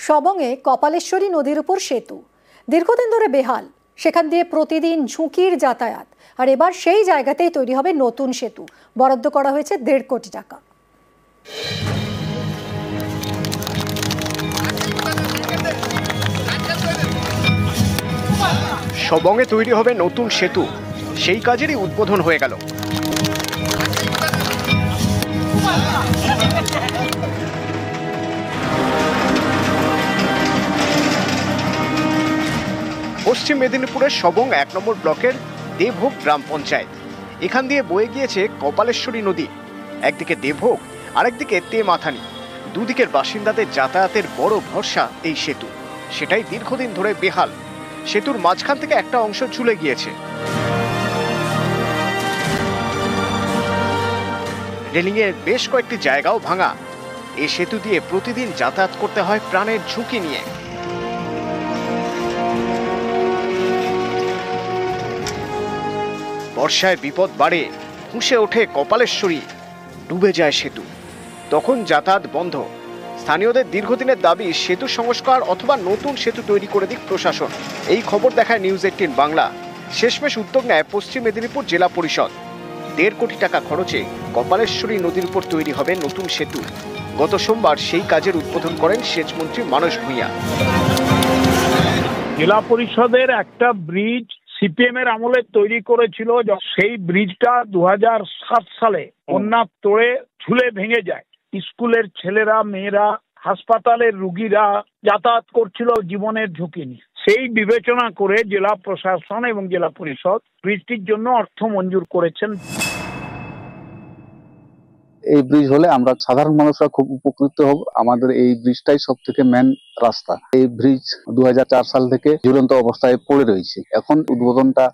সবংয়ে কপালেশ্বরী নদীর উপর সেতু দীর্ঘদিন ধরে বেহাল, সেখান দিয়ে প্রতিদিন ঝুঁকির যাতায়াত। আর এবার সেই জায়গাতেই তৈরি হবে নতুন সেতু, বরাদ্দ করা হয়েছে 1.5 কোটি টাকা। সবংয়ে তৈরি হবে নতুন সেতু, সেই কাজেরই উদ্বোধন হয়ে গেল। পশ্চিম মেদিনীপুরের সবং 1 নম্বর ব্লকের দেবভোগ গ্রাম পঞ্চায়েত। এখান দিয়ে বয়ে গিয়েছে কপালেশ্বরী নদী। একদিকে দেবভোগ, আরেকদিকে তেমাথানি। দুদিকের বাসিন্দাদের যাতায়াতের বড় ভরসা এই সেতু। সেটাই দীর্ঘদিন ধরে বেহাল। সেতুর মাঝখান থেকে একটা অংশ ঝুলে গিয়েছে। রেলিংয়ের বেশ কয়েকটি জায়গাও ভাঙা। এই সেতু দিয়ে প্রতিদিন যাতায়াত করতে হয় প্রাণের ঝুঁকি নিয়ে। বর্ষায় বিপদ বাড়ে, ফুঁসে ওঠে কপালেশ্বরী, ডুবে যায় সেতু। তখন যাতায়াত বন্ধ। স্থানীয়দের দীর্ঘদিনের দাবি সেতু সংস্কার অথবা নতুন সেতু তৈরি করে দিক প্রশাসন। এই খবর দেখায় নিউজ 18 বাংলা। শেষমেশ উদ্যোগ নেয় পশ্চিম মেদিনীপুর জেলা পরিষদ। 1.5 কোটি টাকা খরচে কপালেশ্বরী নদীর উপর তৈরি হবে নতুন সেতু। গত সোমবার সেই কাজের উদ্বোধন করেন সেচমন্ত্রী মানস ভূঁইয়া। জেলা পরিষদের একটা ব্রিজ সিপিএম এর আমলে তৈরি করেছিল, সেই ব্রিজটা 2007 সালে বন্যার তোড়ে ঝুলে ভেঙে যায়। স্কুলের ছেলেরা, মেয়েরা, হাসপাতালের রুগীরা যাতায়াত করছিল জীবনের ঝুঁকি নিয়ে। সেই বিবেচনা করে জেলা প্রশাসন এবং জেলা পরিষদ ব্রিজটির জন্য অর্থ মঞ্জুর করেছেন। এই ব্রিজ হলে আমরা সাধারণ মানুষরা খুব উপকৃত হব। আমাদের এই ব্রিজটাই সব থেকে মেন রাস্তা। এই ব্রিজ 2004 সাল থেকে ঝুলন্ত অবস্থায় পড়ে রয়েছে। এখন উদ্বোধনটা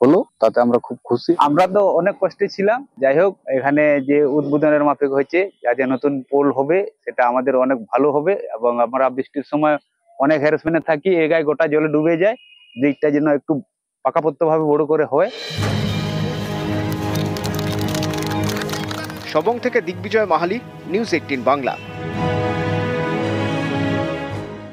হলো, তাতে আমরা খুব খুশি। আমরা তো অনেক কষ্টে ছিলাম। যাই হোক, এখানে যে উদ্বোধনের মাফিক হয়েছে, যে নতুন পোল হবে, সেটা আমাদের অনেক ভালো হবে। এবং আমরা বৃষ্টির সময় অনেক হ্যারাসমেন্টে থাকি, এই গায়ে গোটা জলে ডুবে যায়। ব্রিজটা যেন একটু পাকাপোক্ত ভাবে বড় করে হয়। সবং থেকে দিগ্বিজয় মাহালি, নিউজ 18 বাংলা।